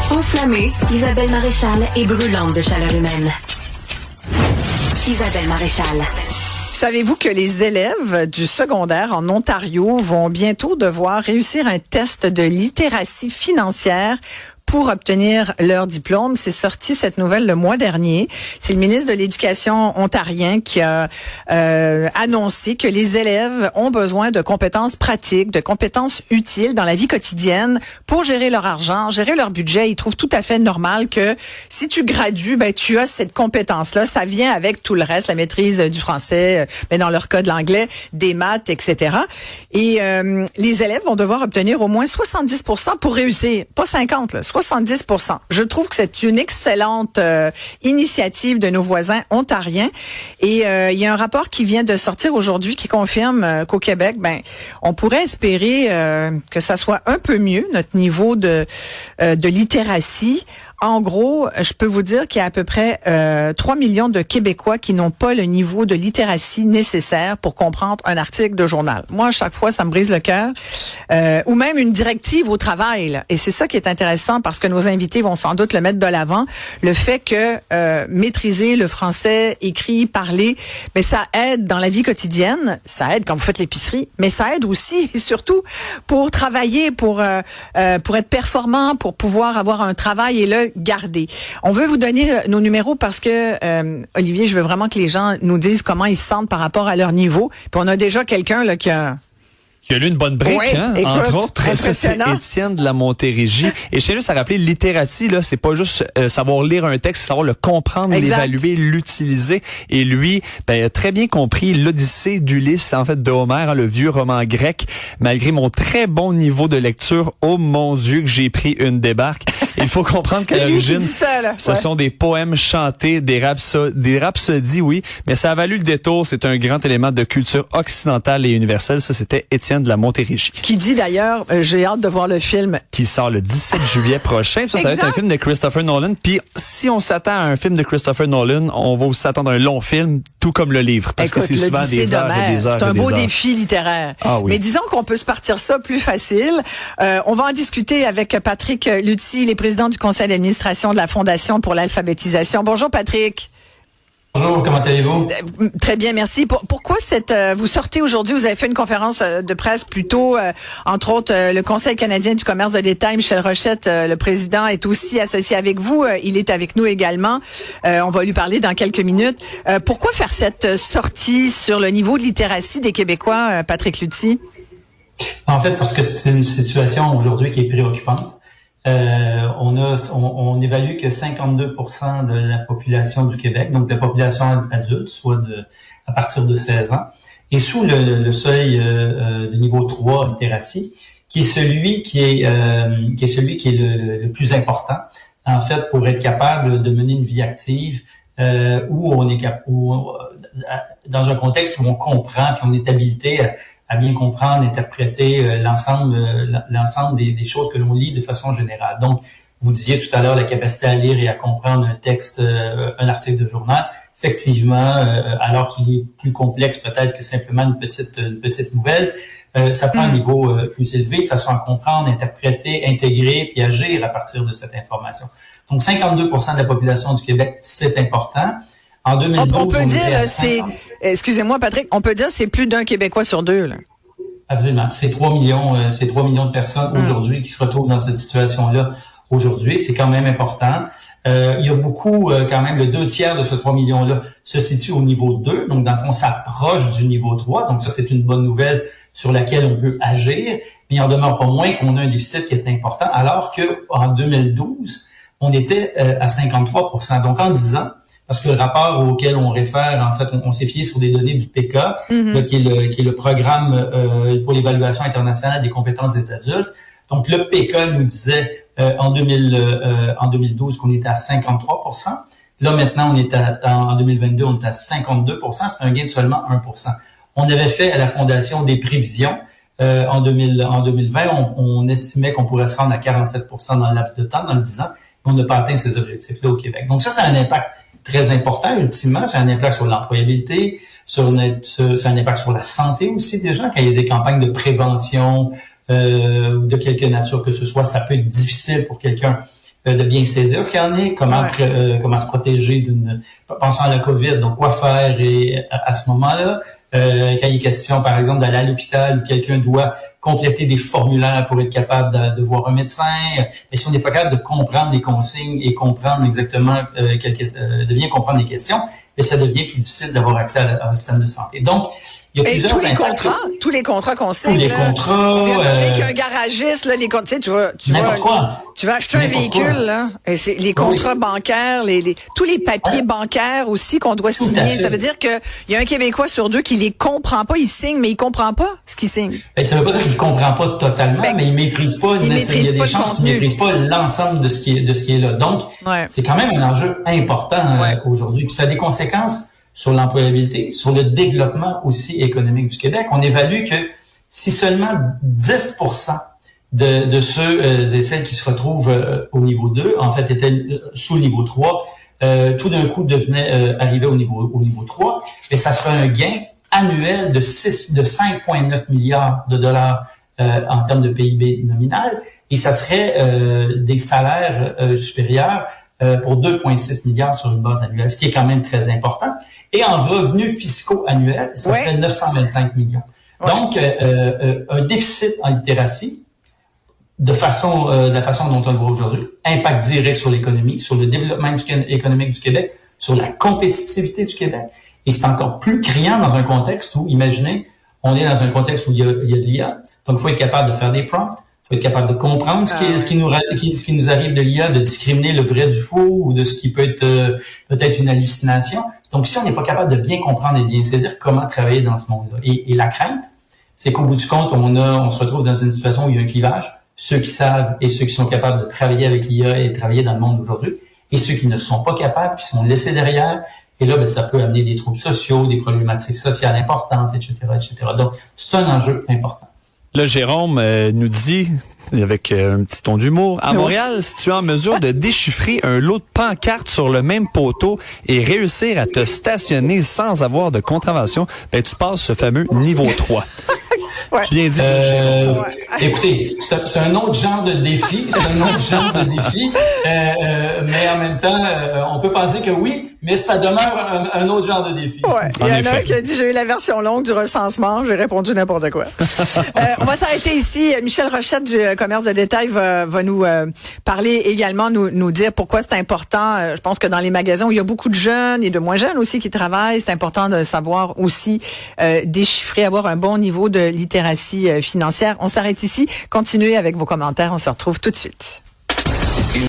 Enflammée, Isabelle Maréchal est brûlante de chaleur humaine. Isabelle Maréchal. Savez-vous que les élèves du secondaire en Ontario vont bientôt devoir réussir un test de littératie financière pour obtenir leur diplôme? C'est sorti cette nouvelle le mois dernier. C'est le ministre de l'Éducation ontarien qui a annoncé que les élèves ont besoin de compétences pratiques, de compétences utiles dans la vie quotidienne pour gérer leur argent, gérer leur budget. Il trouve tout à fait normal que si tu gradues, ben tu as cette compétence-là. Ça vient avec tout le reste, la maîtrise du français, mais dans leur cas de l'anglais, des maths, etc. Et les élèves vont devoir obtenir au moins 70% pour réussir. Pas 50, là, 70%. Je trouve que c'est une excellente initiative de nos voisins ontariens. Et il y a un rapport qui vient de sortir aujourd'hui qui confirme qu'au Québec, ben, on pourrait espérer que ça soit un peu mieux, notre niveau de littératie. En gros, je peux vous dire qu'il y a à peu près 3 millions de Québécois qui n'ont pas le niveau de littératie nécessaire pour comprendre un article de journal. Moi, à chaque fois, ça me brise le cœur. Ou même une directive au travail. Là. Et c'est ça qui est intéressant parce que nos invités vont sans doute le mettre de l'avant. Le fait que maîtriser le français écrit, parler, mais ça aide dans la vie quotidienne. Ça aide quand vous faites l'épicerie, mais ça aide aussi et surtout pour travailler, pour être performant, pour pouvoir avoir un travail et le garder. On veut vous donner nos numéros parce que, Olivier, je veux vraiment que les gens nous disent comment ils se sentent par rapport à leur niveau. Puis on a déjà quelqu'un là qui a eu une bonne brique, oui, hein, écoute, entre autres. Ça, c'est Étienne de la Montérégie. Et je tiens juste à rappeler, littératie, là, c'est pas juste savoir lire un texte, c'est savoir le comprendre, l'évaluer, l'utiliser. Et lui, ben, a très bien compris l'Odyssée d'Ulysse, en fait, de Homère, hein, le vieux roman grec. Malgré mon très bon niveau de lecture, oh mon Dieu, que j'ai pris une débarque. Il faut comprendre qu'à l'origine, ce sont des poèmes chantés, des rhapsodies, oui, mais ça a valu le détour. C'est un grand élément de culture occidentale et universelle. Ça, c'était Étienne de la Montérégie. Qui dit d'ailleurs, j'ai hâte de voir le film. Qui sort le 17 juillet prochain. Ça va être un film de Christopher Nolan. Puis si on s'attend à un film de Christopher Nolan, on va aussi s'attendre à un long film, tout comme le livre. Parce que c'est souvent des heures et des heures. C'est un beau défi littéraire. Ah, oui. Mais disons qu'on peut se partir ça plus facile. On va en discuter avec Patrick Lutzy, les président du conseil d'administration de la Fondation pour l'alphabétisation. Bonjour Patrick. Bonjour, comment allez-vous? Très bien, merci. Pourquoi vous sortez aujourd'hui, vous avez fait une conférence de presse plus tôt, entre autres, le Conseil canadien du commerce de détail, Michel Rochette, le président, est aussi associé avec vous. Il est avec nous également. On va lui parler dans quelques minutes. Pourquoi faire cette sortie sur le niveau de littératie des Québécois, Patrick Lutzy? En fait, parce que c'est une situation aujourd'hui qui est préoccupante. On évalue que 52% de la population du Québec, donc la population adulte, soit à partir de 16 ans, est sous le seuil de niveau 3 littératie, qui est celui qui est le plus important, en fait, pour être capable de mener une vie active dans un contexte où on comprend puis on est habilité à bien comprendre, interpréter l'ensemble des choses que l'on lit de façon générale. Donc, vous disiez tout à l'heure la capacité à lire et à comprendre un texte, un article de journal. Effectivement, alors qu'il est plus complexe peut-être que simplement une petite nouvelle, ça prend un niveau plus élevé de façon à comprendre, interpréter, intégrer puis agir à partir de cette information. Donc, 52% de la population du Québec, c'est important. En 2012, on peut dire, excusez-moi Patrick, on peut dire c'est plus d'un Québécois sur deux, là. Absolument. C'est 3 millions de personnes aujourd'hui qui se retrouvent dans cette situation-là aujourd'hui. C'est quand même important. Il y a beaucoup, quand même, le 2/3 de ce 3 millions-là se situe au niveau 2. Donc, dans le fond, ça approche du niveau 3. Donc, ça, c'est une bonne nouvelle sur laquelle on peut agir. Mais il en demeure pas moins qu'on a un déficit qui est important, alors que en 2012, on était à 53%. Donc, en 10 ans, parce que le rapport auquel on réfère, en fait, on s'est fié sur des données du PK, là, qui est le programme pour l'évaluation internationale des compétences des adultes. Donc, le PK nous disait en 2012 qu'on était à 53%. Là, maintenant, en 2022, on est à 52%. C'est un gain de seulement 1%. On avait fait à la Fondation des prévisions. En 2020, on estimait qu'on pourrait se rendre à 47% dans le laps de temps, dans le 10 ans. Mais on n'a pas atteint ces objectifs-là au Québec. Donc, ça a un impact très important, ultimement. C'est un impact sur l'employabilité, c'est un impact sur la santé aussi des gens. Quand il y a des campagnes de prévention, de quelque nature que ce soit, ça peut être difficile pour quelqu'un de bien saisir ce qu'il y en est, comment se protéger pensons à la COVID, donc quoi faire et à ce moment-là. Quand il est question, par exemple, d'aller à l'hôpital où quelqu'un doit compléter des formulaires pour être capable de voir un médecin. Mais si on n'est pas capable de comprendre les consignes et comprendre exactement, de bien comprendre les questions, et ça devient plus difficile d'avoir accès à un système de santé. Donc, il y a plusieurs impacts. Tous les contrats qu'on signe. Tous les contrats. Avec un garagiste, là, les contrats, tu vas acheter un véhicule, là, et c'est les contrats bancaires, tous les papiers bancaires aussi qu'on doit signer. Ça veut dire que il y a un Québécois sur deux qui les comprend pas. Il signe, mais il comprend pas ce qu'il signe. Ça veut pas dire qu'il comprend pas totalement, mais il maîtrise pas. Il y a des chances qu'il maîtrise pas l'ensemble de ce qui est là. Donc, c'est quand même un enjeu important aujourd'hui. Puis ça a des conséquences sur l'employabilité, sur le développement aussi économique du Québec. On évalue que si seulement 10% de ceux et celles qui se retrouvent au niveau 2, en fait, étaient sous le niveau 3, tout d'un coup devenaient arriver au niveau 3, et ça serait un gain annuel de 5,9 milliards de dollars en termes de PIB nominal, et ça serait des salaires supérieurs pour 2,6 milliards sur une base annuelle, ce qui est quand même très important. Et en revenus fiscaux annuels, ça serait 925 millions. Donc, un déficit en littératie, de la façon dont on le voit aujourd'hui, impact direct sur l'économie, sur le développement économique du Québec, sur la compétitivité du Québec. Et c'est encore plus criant dans un contexte où, imaginez, on est dans un contexte où il y a de l'IA. Donc, il faut être capable de faire des prompts. Il faut être capable de comprendre ce qui nous arrive de l'IA, de discriminer le vrai du faux ou de ce qui peut être peut-être une hallucination. Donc, si on n'est pas capable de bien comprendre et bien saisir comment travailler dans ce monde-là. Et la crainte, c'est qu'au bout du compte, on se retrouve dans une situation où il y a un clivage. Ceux qui savent et ceux qui sont capables de travailler avec l'IA et de travailler dans le monde d'aujourd'hui, et ceux qui ne sont pas capables, qui sont laissés derrière. Et là, ça peut amener des troubles sociaux, des problématiques sociales importantes, etc., etc. Donc, c'est un enjeu important. Là, Jérôme nous dit, avec un petit ton d'humour, à Montréal, si tu es en mesure de déchiffrer un lot de pancartes sur le même poteau et réussir à te stationner sans avoir de contravention, tu passes ce fameux niveau 3. Bien dit. Écoutez, c'est un autre genre de défi, mais en même temps, on peut penser que oui, mais ça demeure un autre genre de défi. Il y en a qui a dit, j'ai eu la version longue du recensement, j'ai répondu n'importe quoi. On va s'arrêter ici. Michel Rochette du commerce de détail va nous parler également, nous dire pourquoi c'est important. Je pense que dans les magasins où il y a beaucoup de jeunes et de moins jeunes aussi qui travaillent, c'est important de savoir aussi déchiffrer, avoir un bon niveau de littératie financière. On s'arrête ici. Continuez avec vos commentaires. On se retrouve tout de suite.